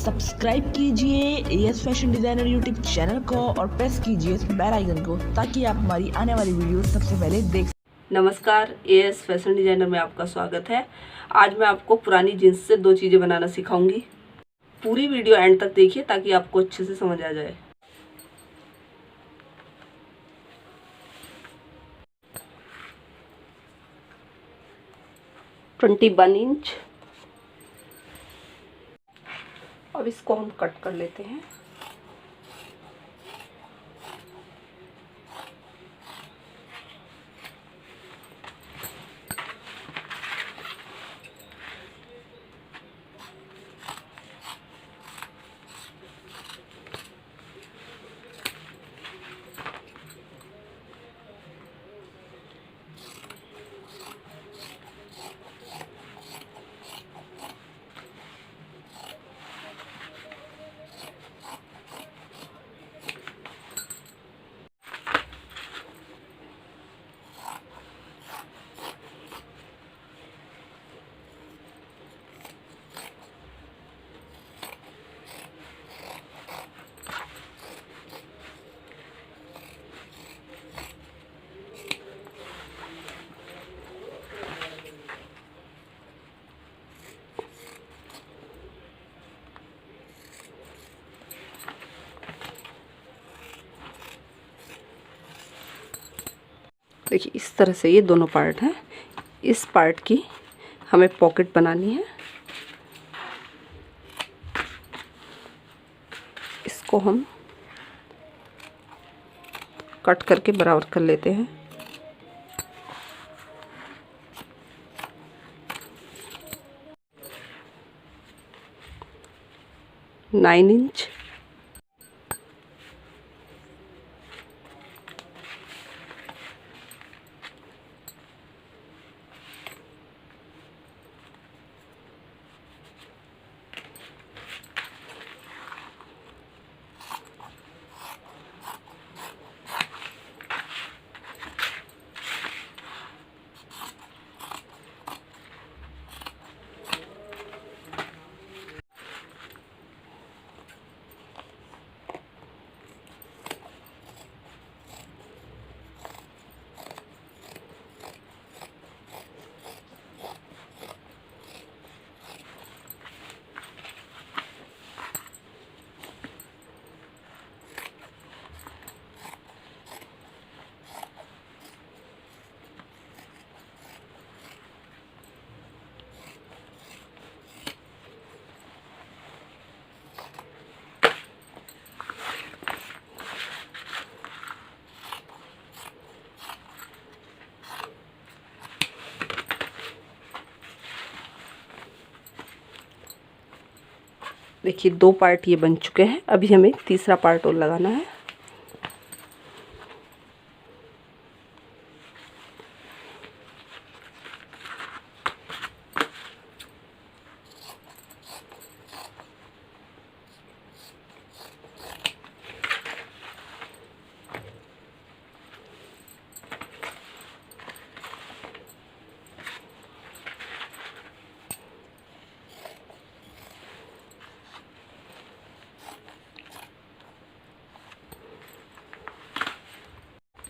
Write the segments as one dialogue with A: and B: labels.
A: Subscribe कीजिए as fashion designer YouTube channel को और प्रेस कीजिए इस बेल आइकन को ताकि आप हमारी आने वाली वीडियो सबसे पहले देख।
B: नमस्कार, एएस फैशन डिजाइनर में आपका स्वागत है। आज मैं आपको पुरानी जीन्स से दो चीज़ें बनाना सिखाऊंगी। पूरी वीडियो एंड तक देखिए ताकि आपको अच्छे से समझ आ जाए। Twenty 21 inch. अब इसको हम कट कर लेते हैं। देखिए इस तरह से ये दोनों पार्ट हैं। इस पार्ट की हमें पॉकेट बनानी है। इसको हम कट करके बराबर कर लेते हैं। Nine inch. देखिए दो पार्ट ये बन चुके हैं। अभी हमें तीसरा पार्ट और लगाना है।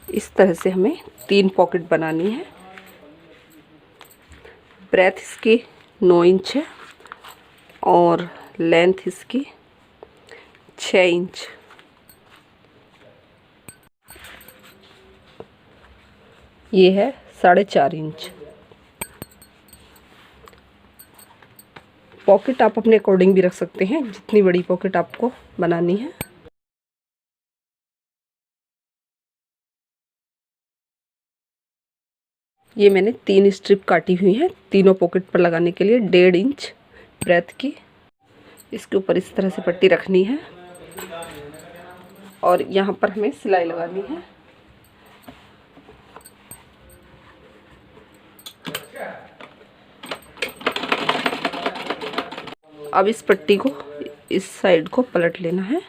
B: इस तरह से हमें 3 पॉकेट बनानी है। ब्रेथ इसकी 9 इंच है और लेंथ इसकी 6 इंच। ये है 4.5 इंच। पॉकेट आप अपने अकॉर्डिंग भी रख सकते हैं, जितनी बड़ी पॉकेट आपको बनानी है। ये मैंने 3 स्ट्रिप काटी हुई हैं तीनों पॉकेट पर लगाने के लिए 1.5 इंच ब्रेथ की। इसके ऊपर इस तरह से पट्टी रखनी है और यहाँ पर हमें सिलाई लगानी है। अब इस पट्टी को इस साइड को पलट लेना है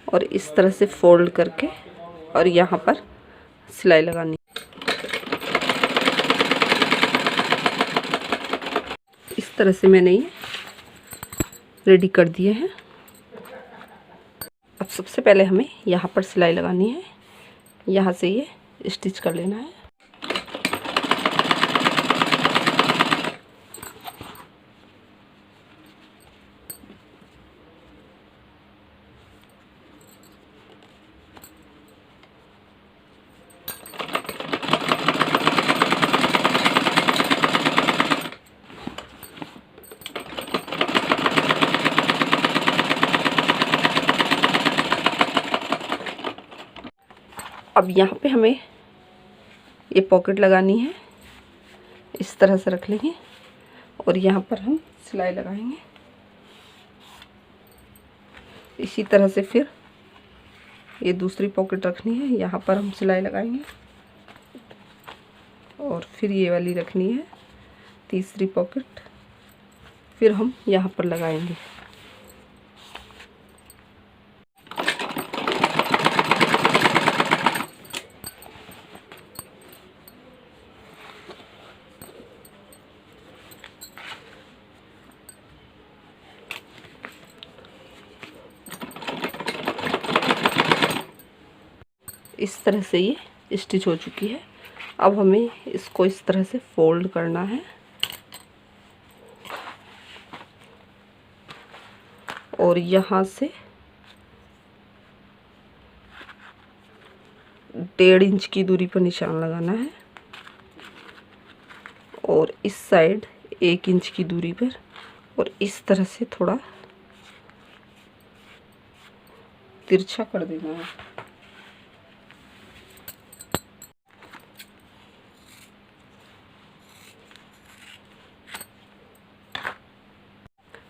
B: और इस तरह से फोल्ड करके और यहाँ पर सिलाई लगानी है। इस तरह से मैंने ये रेडी कर दिए हैं। सबसे पहले हमें यहाँ पर सिलाई लगानी है, यहाँ से ये स्टिच कर लेना है। अब यहाँ पे हमें ये पॉकेट लगानी है, इस तरह से रख लेंगे और यहाँ पर हम सिलाई लगाएंगे। इसी तरह से फिर ये दूसरी पॉकेट रखनी है, यहाँ पर हम सिलाई लगाएंगे और फिर ये वाली रखनी है तीसरी पॉकेट, फिर हम यहाँ पर लगाएंगे। इस तरह से ये स्टिच हो चुकी है। अब हमें इसको इस तरह से फोल्ड करना है और यहाँ से 1.5 इंच की दूरी पर निशान लगाना है और इस साइड 1 इंच की दूरी पर, और इस तरह से थोड़ा तिरछा कर देना है।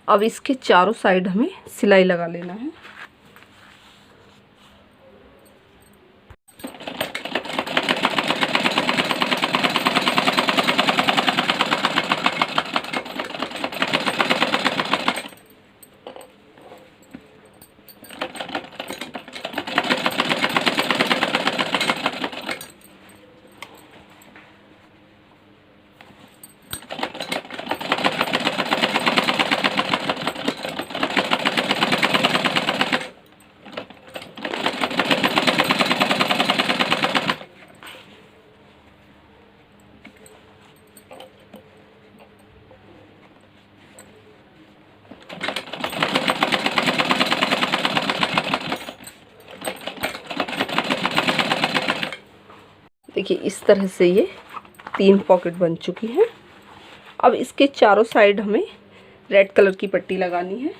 B: अब इसके चारों साइड हमें सिलाई लगा लेना है। देखिए इस तरह से ये 3 पॉकेट बन चुकी हैं। अब इसके चारों साइड हमें रेड कलर की पट्टी लगानी है,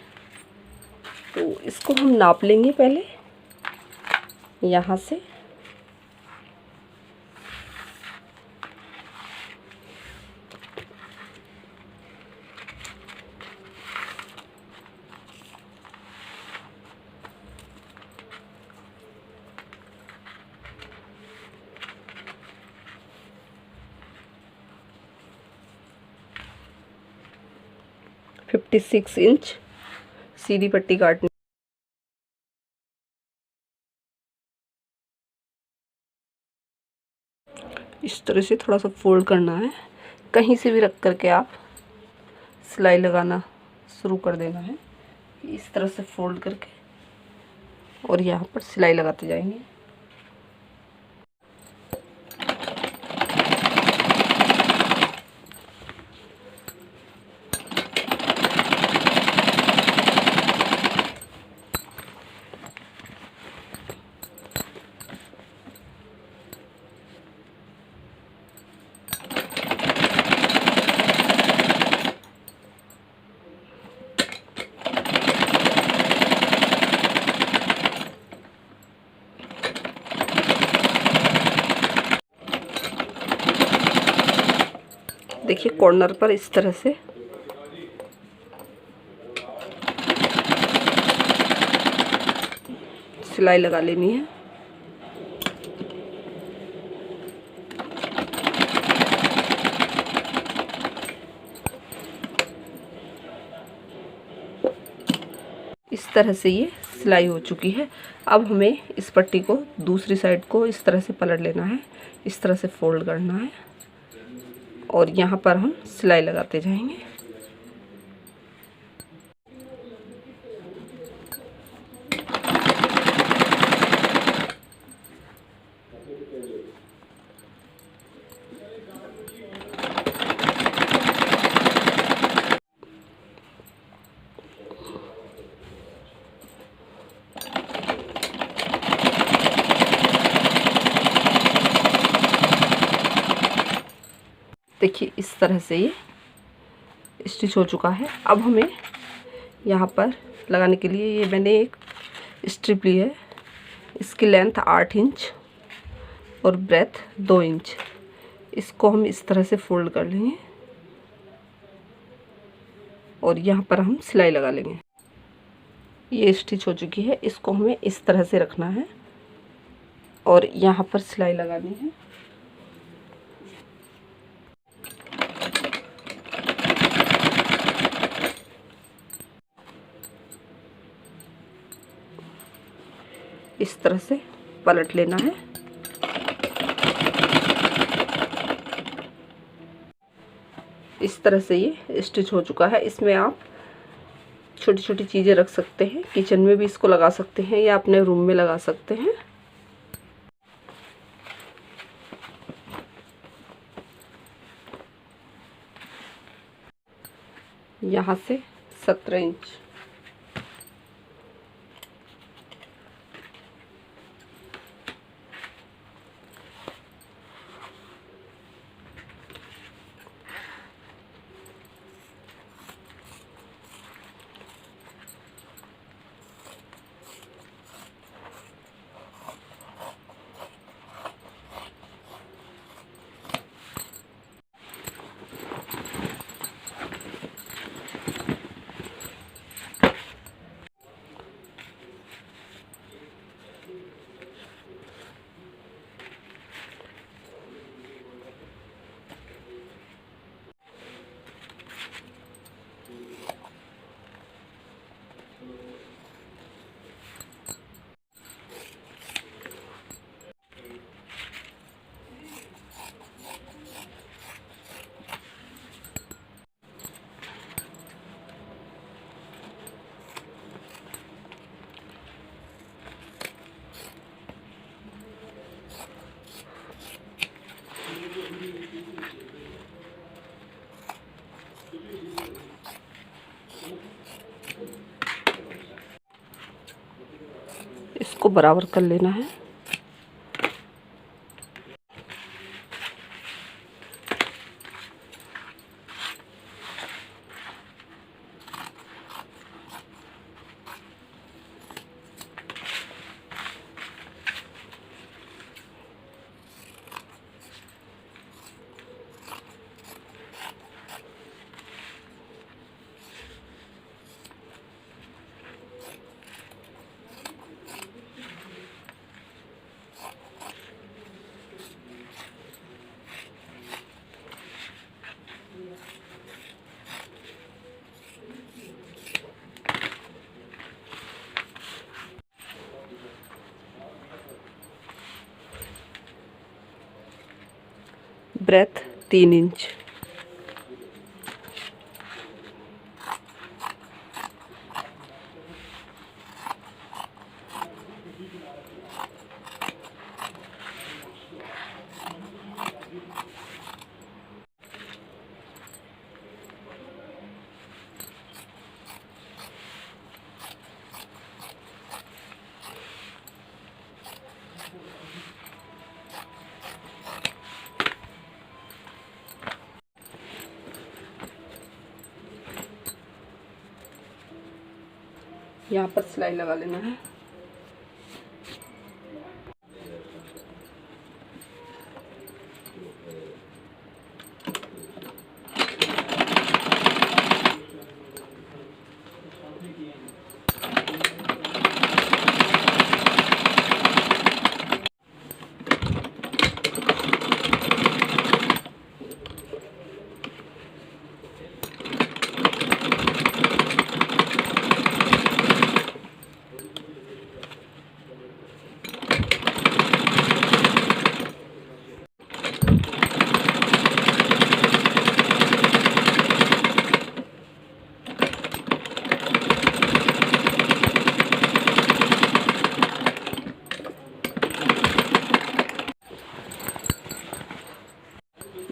B: तो इसको हम नाप लेंगे पहले यहाँ से। फिफ्टी 56 इंच सीधी पट्टी काटनी। इस तरह से थोड़ा सा फोल्ड करना है, कहीं से भी रख करके आप सिलाई लगाना शुरू कर देना है। इस तरह से फोल्ड करके और यहाँ पर सिलाई लगाते जाएंगे। देखिए कॉर्नर पर इस तरह से सिलाई लगा लेनी है। इस तरह से ये सिलाई हो चुकी है। अब हमें इस पट्टी को दूसरी साइड को इस तरह से पलट लेना है, इस तरह से फोल्ड करना है और यहाँ पर हम सिलाई लगाते जाएंगे। देखिए इस तरह से ये स्टिच हो चुका है। अब हमें यहाँ पर लगाने के लिए ये मैंने एक स्ट्रिप ली है, इसकी लेंथ 8 इंच और ब्रेथ 2 इंच। इसको हम इस तरह से फोल्ड कर लेंगे और यहाँ पर हम सिलाई लगा लेंगे। ये स्टिच हो चुकी है, इसको हमें इस तरह से रखना है और यहाँ पर सिलाई लगानी है। इस तरह से पलट लेना है। इस तरह से ये स्टिच हो चुका है। इसमें आप छोटी छोटी चीज़ें रख सकते हैं, किचन में भी इसको लगा सकते हैं या अपने रूम में लगा सकते हैं। यहाँ से 17 इंच इसको बराबर कर लेना है। Breadth 3 inch. यहाँ पर सिलाई लगा लेना है।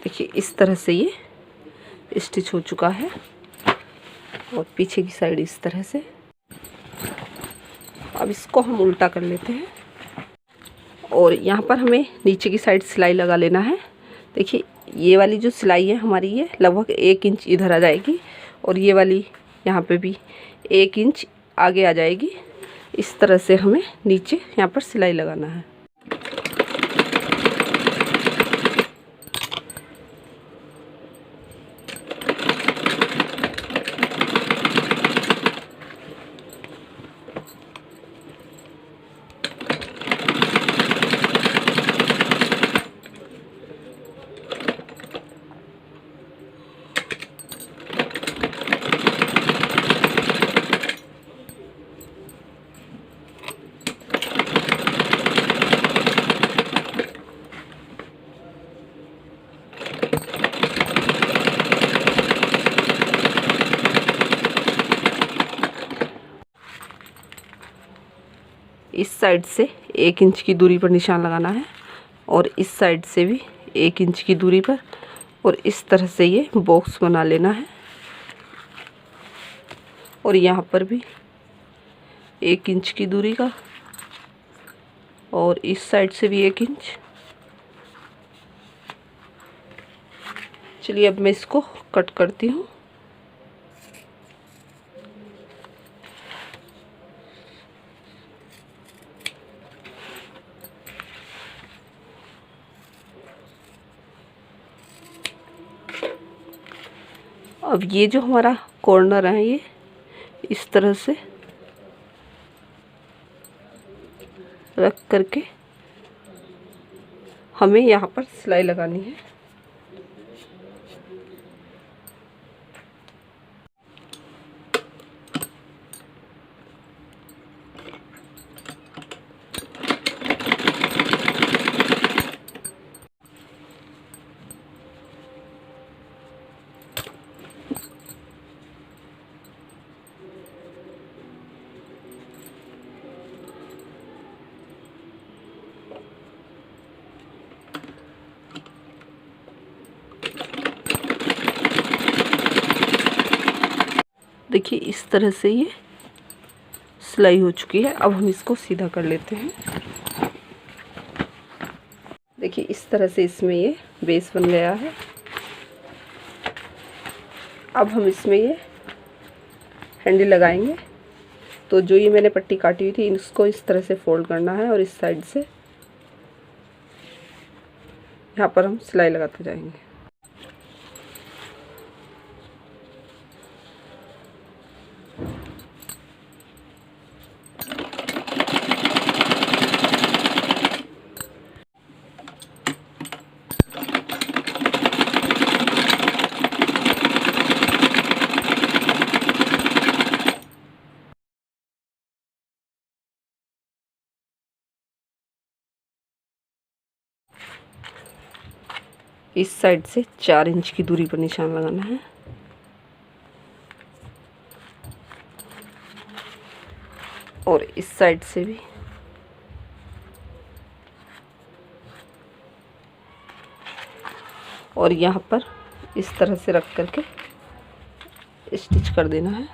B: देखिए इस तरह से ये स्टिच हो चुका है और पीछे की साइड इस तरह से। अब इसको हम उल्टा कर लेते हैं और यहाँ पर हमें नीचे की साइड सिलाई लगा लेना है। देखिए ये वाली जो सिलाई है हमारी ये लगभग 1 इंच इधर आ जाएगी और ये वाली यहाँ पे भी 1 इंच आगे आ जाएगी। इस तरह से हमें नीचे यहाँ पर सिलाई लगाना है। इस साइड से 1 इंच की दूरी पर निशान लगाना है और इस साइड से भी 1 इंच की दूरी पर, और इस तरह से ये बॉक्स बना लेना है। और यहाँ पर भी 1 इंच की दूरी का और इस साइड से भी 1 इंच। चलिए अब मैं इसको कट करती हूँ। अब ये जो हमारा कॉर्नर है ये इस तरह से रख करके हमें यहाँ पर सिलाई लगानी है। देखिए इस तरह से ये सिलाई हो चुकी है। अब हम इसको सीधा कर लेते हैं। देखिए इस तरह से इसमें ये बेस बन गया है। अब हम इसमें ये हैंडल लगाएंगे। तो जो ये मैंने पट्टी काटी हुई थी इसको इस तरह से फोल्ड करना है और इस साइड से यहाँ पर हम सिलाई लगाते जाएंगे। इस साइड से 4 इंच की दूरी पर निशान लगाना है और इस साइड से भी और यहाँ पर इस तरह से रख करके स्टिच कर देना है।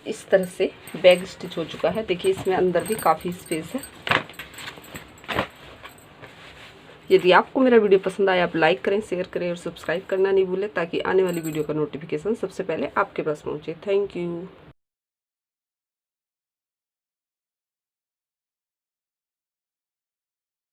B: इस तरह से बैग स्टिच हो चुका है। देखिए इसमें अंदर भी काफ़ी स्पेस है। यदि आपको मेरा वीडियो पसंद आया आप लाइक करें, शेयर करें और सब्सक्राइब करना नहीं भूलें ताकि आने वाली वीडियो का नोटिफिकेशन सबसे पहले आपके पास पहुंचे। Thank you.